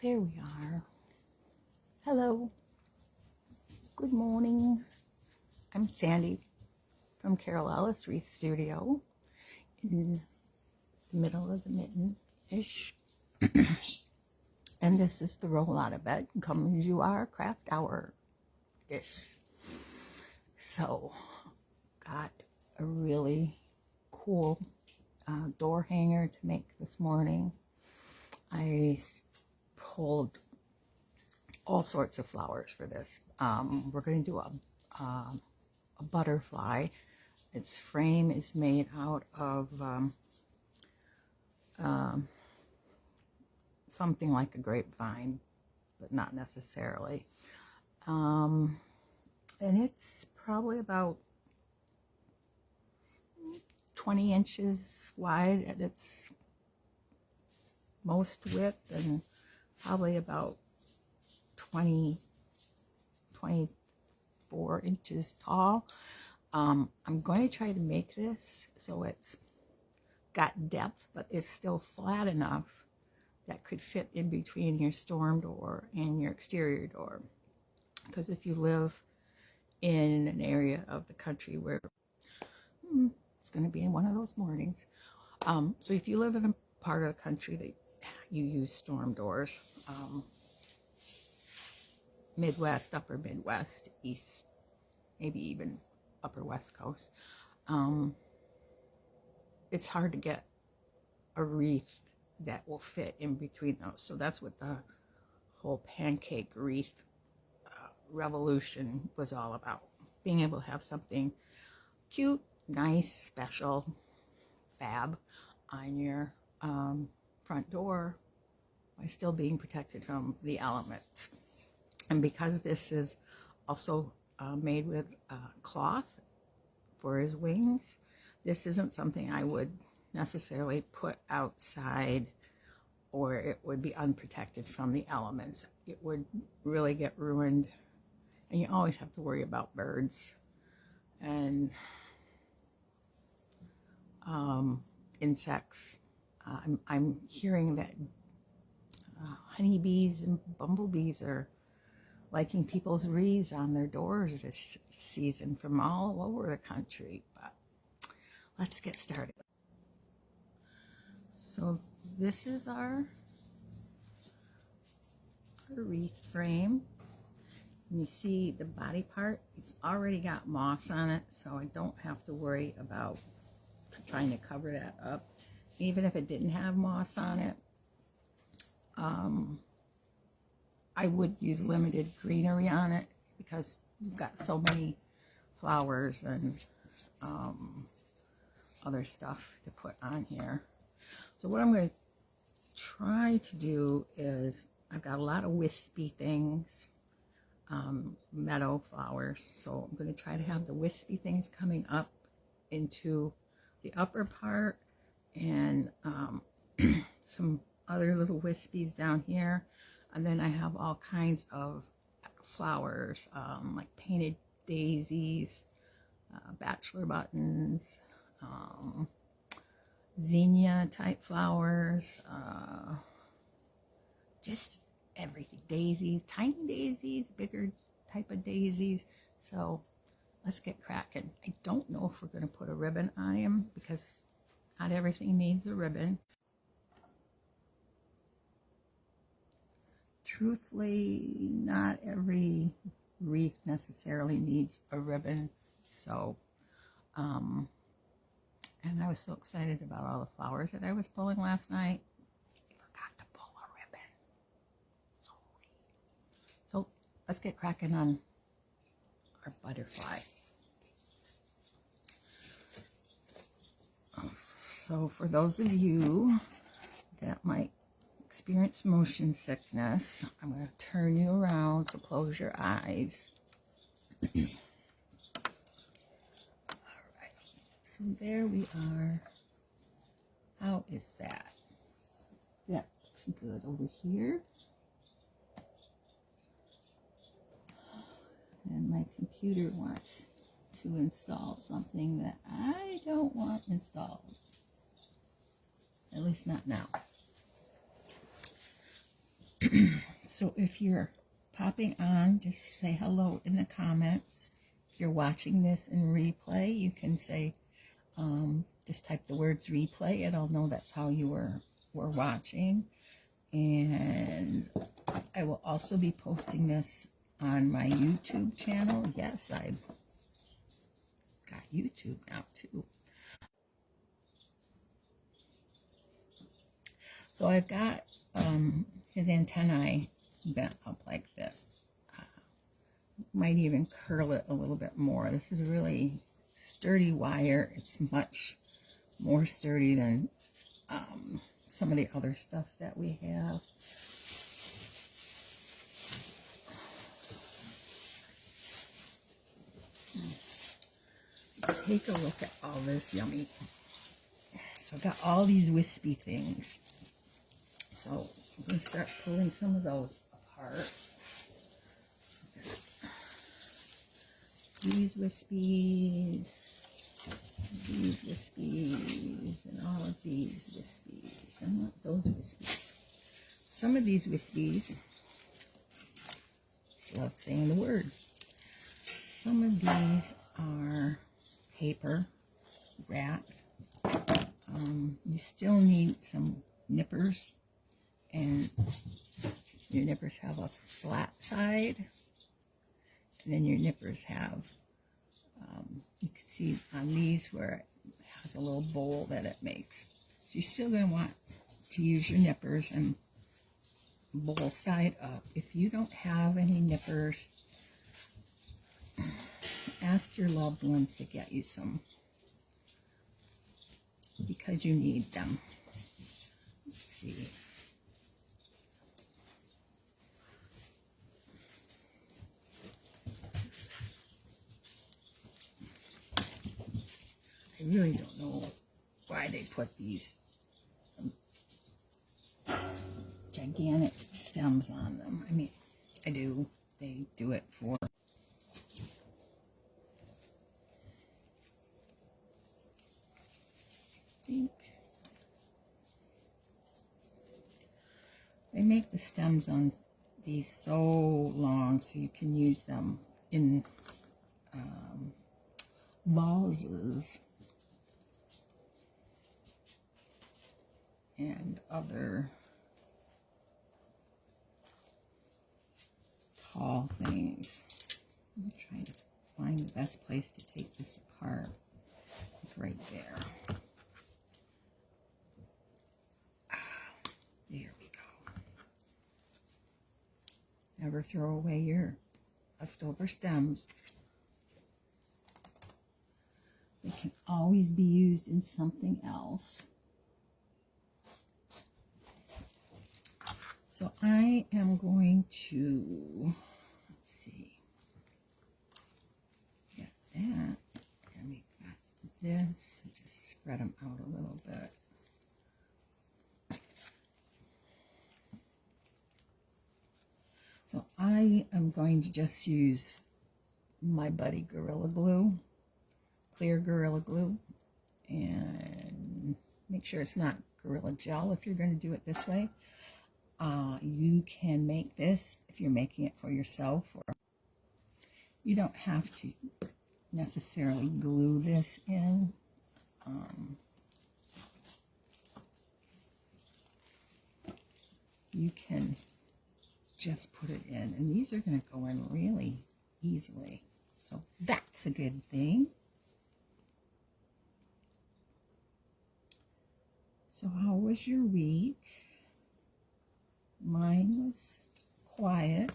There we are. Hello. Good morning. I'm Sandy from Carol Ellis Wreath Studio in the middle of the mitten-ish. And this is the roll out of bed. Come as you are, craft hour-ish. So, got a really cool door hanger to make this morning. I pulled all sorts of flowers for this. We're going to do a butterfly. Its frame is made out of something like a grapevine, but not necessarily. And it's probably about 20 inches wide at its most width, and probably about 24 inches tall. I'm going to try to make this so it's got depth, but it's still flat enough that could fit in between your storm door and your exterior door. Because if you live in an area of the country where it's going to be in one of those mornings, so if you live in a part of the country that you use storm doors, Midwest, upper Midwest, East, maybe even upper West Coast, it's hard to get a wreath that will fit in between those. So that's what the whole pancake wreath revolution was all about. Being able to have something cute, nice, special, fab on your front door by still being protected from the elements. And because this is also made with cloth for his wings, this isn't something I would necessarily put outside, or it would be unprotected from the elements. It would really get ruined, and you always have to worry about birds and insects. I'm hearing that honeybees and bumblebees are liking people's wreaths on their doors this season from all over the country. But let's get started. So this is our wreath frame. And you see the body part, it's already got moss on it, so I don't have to worry about trying to cover that up. Even if it didn't have moss on it, I would use limited greenery on it because you've got so many flowers and other stuff to put on here. So what I'm going to try to do is, I've got a lot of wispy things, meadow flowers, so I'm going to try to have the wispy things coming up into the upper part, and some other little wispies down here. And then I have all kinds of flowers, like painted daisies, bachelor buttons, zinnia type flowers, just everything. Daisies, tiny daisies, bigger type of daisies. So let's get cracking. I don't know if we're going to put a ribbon on him because not everything needs a ribbon. Truthfully, not every wreath necessarily needs a ribbon. So, and I was so excited about all the flowers that I was pulling last night. I forgot to pull a ribbon. Sorry. So let's get cracking on our butterfly. So for those of you that might experience motion sickness, I'm going to turn you around, so close your eyes. All right, so there we are. How is that? That looks good over here. And my computer wants to install something that I don't want installed. At least not now. So if you're popping on, just say hello in the comments. If you're watching this in replay, you can say, just type the words replay and I'll know that's how you were watching. And I will also be posting this on my YouTube channel. Yes, I've got YouTube now too. So I've got his antennae bent up like this. Might even curl it a little bit more. This is really sturdy wire. It's much more sturdy than some of the other stuff that we have. Take a look at all this yummy. So I've got all these wispy things. So I'm going to start pulling some of those apart. These wispies, and all of these wispies, and those wispies. Some of these wispies, just love saying the word. Some of these are paper wrap. You still need some nippers, and your nippers have a flat side, and then your nippers have, you can see on these where it has a little bowl that it makes. So you're still going to want to use your nippers and bowl side up. If you don't have any nippers, ask your loved ones to get you some, because you need them. Let's see. I really don't know why they put these gigantic stems on them. I mean, I do. They do it for they make the stems on these so long so you can use them in vases and other tall things. I'm trying to find the best place to take this apart. Like right there. There we go. Never throw away your leftover stems. They can always be used in something else. So I am going to, let's see, get that, and we got this, just spread them out a little bit. So I am going to just use my buddy Gorilla Glue, clear Gorilla Glue, and make sure it's not Gorilla Gel if you're going to do it this way. You can make this if you're making it for yourself, or you don't have to necessarily glue this in. You can just put it in, and these are going to go in really easily, so that's a good thing. So how was your week? Mine was quiet.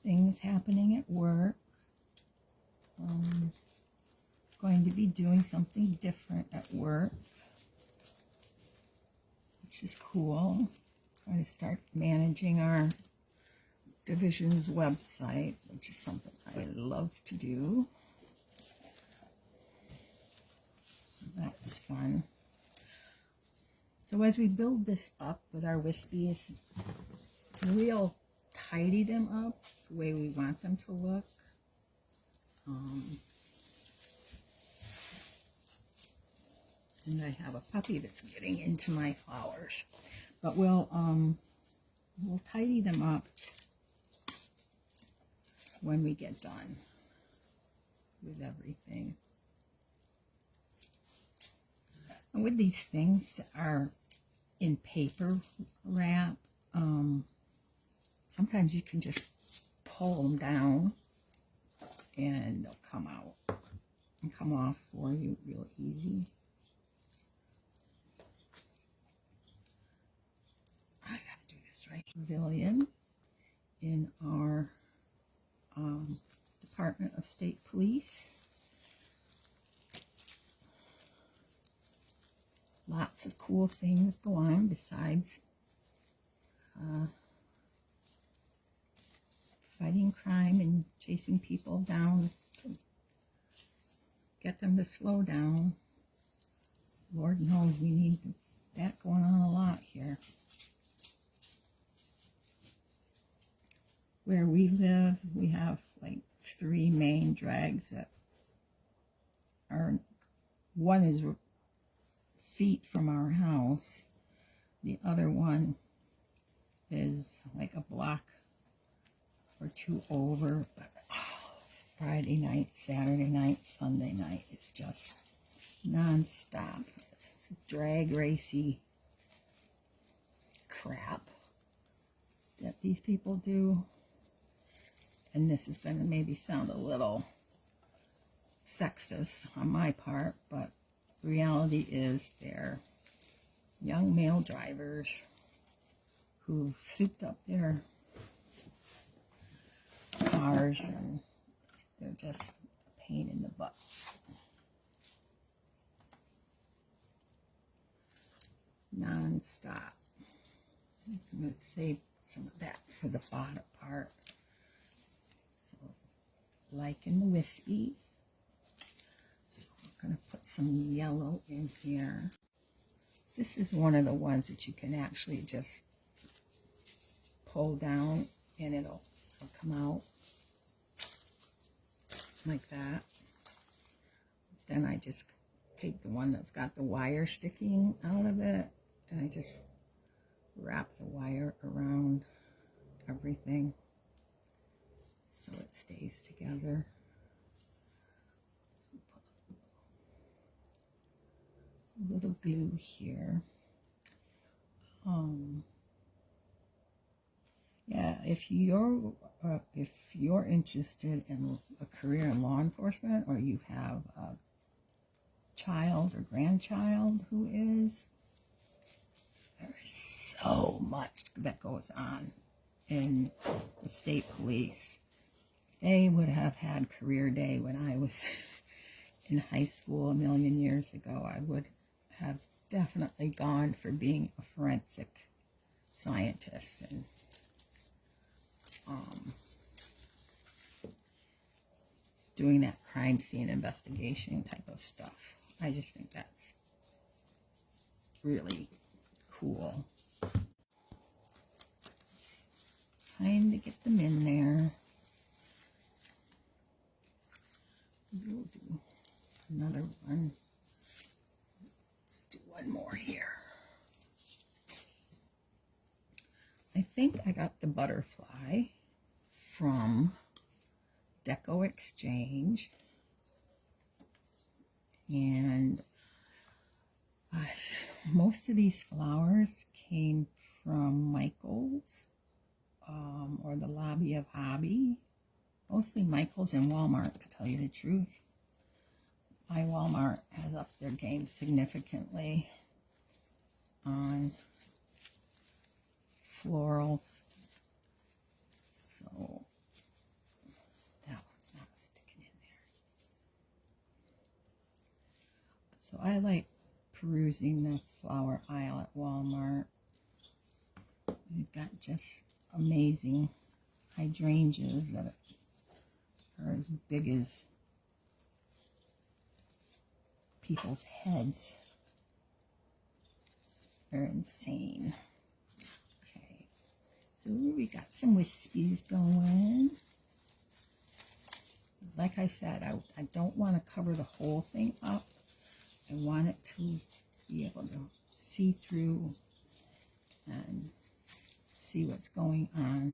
Things happening at work. Going to be doing something different at work, which is cool. Going to start managing our division's website, which is something I love to do. So that's fun. So as we build this up with our wispies, we'll tidy them up the way we want them to look. And I have a puppy that's getting into my flowers. But we'll tidy them up when we get done with everything. And with these things that are in paper wrap, sometimes you can just pull them down and they'll come out and come off for you real easy. I gotta do this right. Pavilion in our Department of State Police. Lots of cool things go on besides fighting crime and chasing people down to get them to slow down. Lord knows we need that going on a lot here. Where we live, we have like 3 main drags that are, one is feet from our house. The other one is like a block or 2 over. But Friday night, Saturday night, Sunday night, it's just non-stop. It's a drag racy crap that these people do. And this is going to maybe sound a little sexist on my part, but the reality is they're young male drivers who've souped up their cars, and they're just a pain in the butt. Non-stop. I'm going to save some of that for the bottom part. So, liking the wispies. So I'm going to put some yellow in here. This is one of the ones that you can actually just pull down and it'll come out like that. Then I just take the one that's got the wire sticking out of it and I just wrap the wire around everything so it stays together. So put a little glue here. Yeah, if you're interested in a career in law enforcement, or you have a child or grandchild who is, there is so much that goes on in the state police. They would have had career day when I was in high school a million years ago. I would have definitely gone for being a forensic scientist and doing that crime scene investigation type of stuff. I just think that's really cool. It's time to get them in there. We'll do another one. Let's do one more here. I think I got the butterfly from Deco Exchange, and most of these flowers came from Michael's or the Lobby of Hobby, mostly Michael's and Walmart, to tell you the truth. My Walmart has upped their game significantly on florals, so that one's not sticking in there. So I like perusing the flower aisle at Walmart. They've got just amazing hydrangeas that are as big as people's heads. They're insane. Okay, so we got some wispies going. Like I said, I don't want to cover the whole thing up. I want it to be able to see through and see what's going on.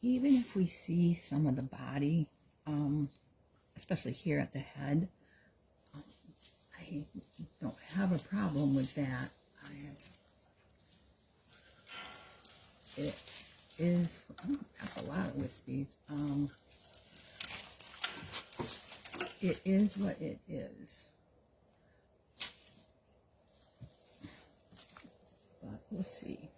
Even if we see some of the body, especially here at the head, I don't have a problem with that. It is, that's a lot of wispies. It is what it is. But we'll see.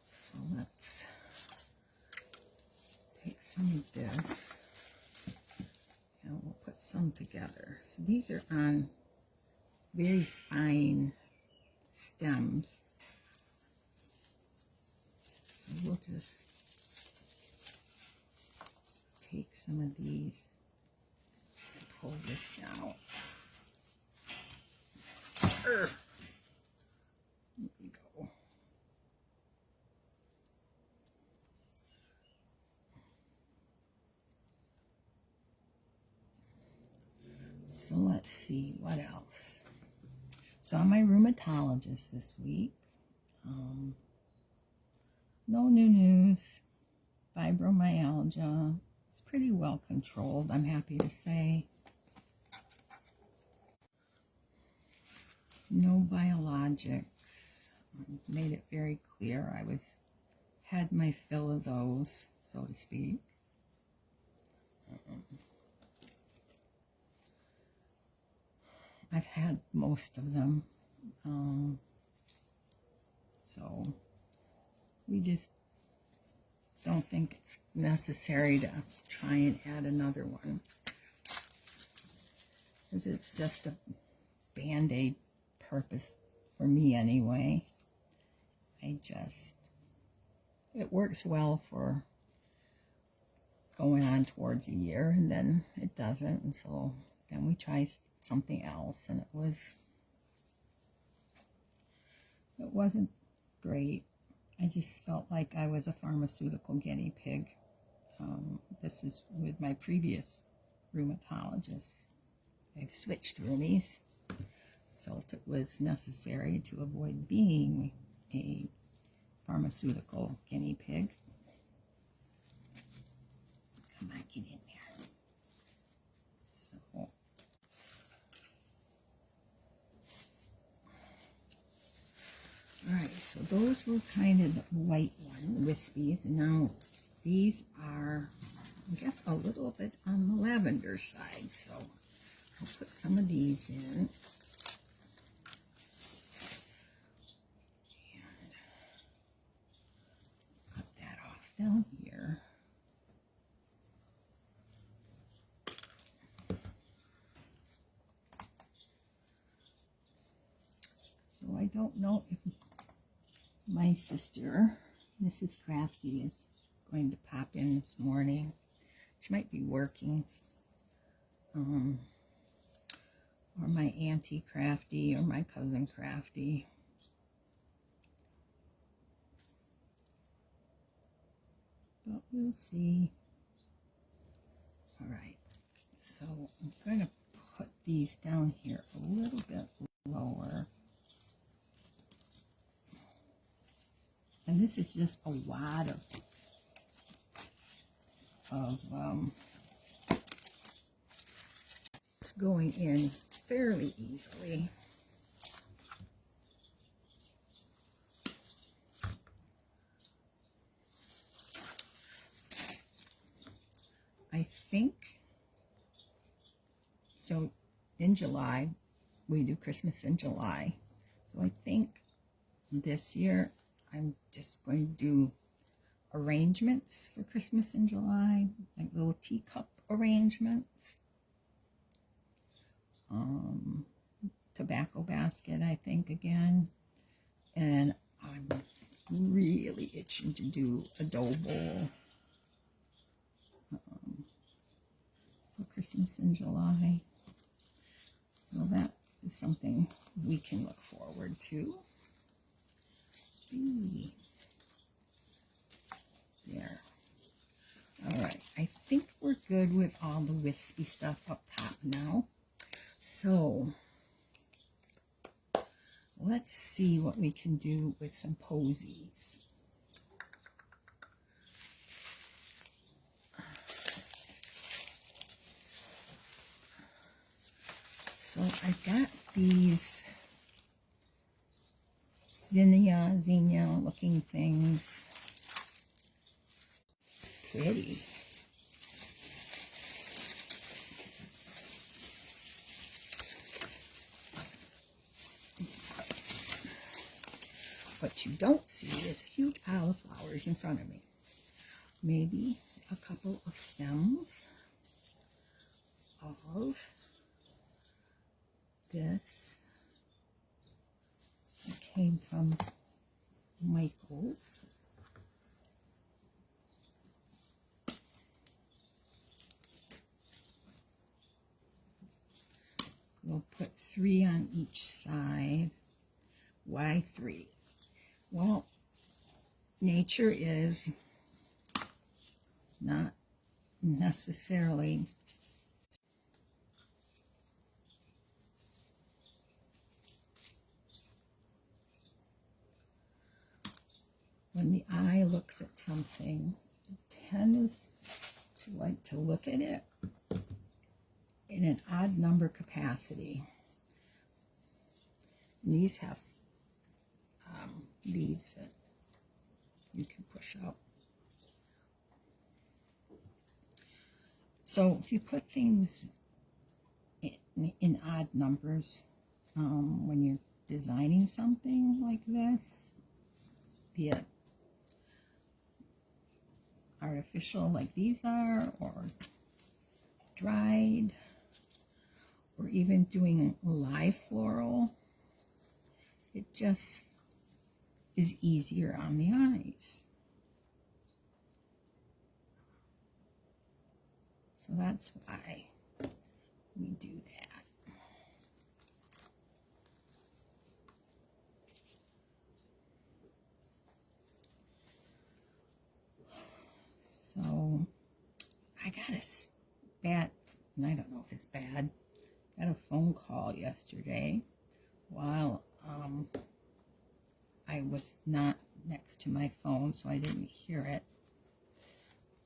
So let's take some of this and we'll put some together. So these are on very fine stems. So we'll just take some of these and pull this out. There we go. So let's see what else. Saw my rheumatologist this week. No new news. Fibromyalgia. It's pretty well controlled, I'm happy to say. No biologics. Made it very clear I had my fill of those, so to speak. I've had most of them. So we just don't think it's necessary to try and add another one, because it's just a band-aid purpose for me anyway. It works well for going on towards a year, and then it doesn't, and so then we try something else, and it wasn't great. I just felt like I was a pharmaceutical guinea pig. This is with my previous rheumatologist. I've switched roomies. Felt it was necessary to avoid being a pharmaceutical guinea pig. Come on, get in there. So, alright, so those were kind of the white one, wispies, and now these are, I guess, a little bit on the lavender side, so I'll put some of these in. And cut that off down here. So I don't know if my sister, Mrs. Crafty, is going to pop in this morning. She might be working. Or my Auntie Crafty or my cousin Crafty. But we'll see. Alright, so I'm going to put these down here a little bit lower. And this is just a wad of it's going in fairly easily. I think so. In July, we do Christmas in July. So I think this year I'm just going to do arrangements for Christmas in July, like little teacup arrangements. Tobacco basket, I think, again. And I'm really itching to do a dough bowl for Christmas in July. So that is something we can look forward to. think we're good with all the wispy stuff up top now. So let's see what we can do with some posies. So I've got these zinnia looking things. Pretty. What you don't see is a huge pile of flowers in front of me. Maybe a couple of stems of this. It came from Michael's. We'll put 3 on each side. Why 3? Well, nature is not necessarily when the eye looks at something, it tends to like to look at it in an odd number capacity. And these have leaves that you can push out. So if you put things in odd numbers, when you're designing something like this, be it artificial like these are, or dried, or even doing live floral, it just is easier on the eyes. So that's why we do that. So I got a bad, and I don't know if it's bad, got a phone call yesterday while I was not next to my phone, so I didn't hear it.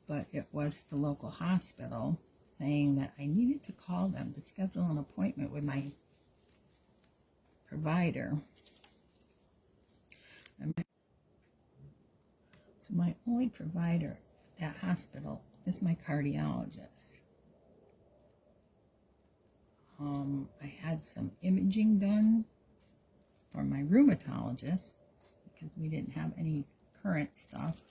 But it was the local hospital saying that I needed to call them to schedule an appointment with my provider. So my only provider at that hospital is my cardiologist. I had some imaging done for my rheumatologist because we didn't have any current stuff.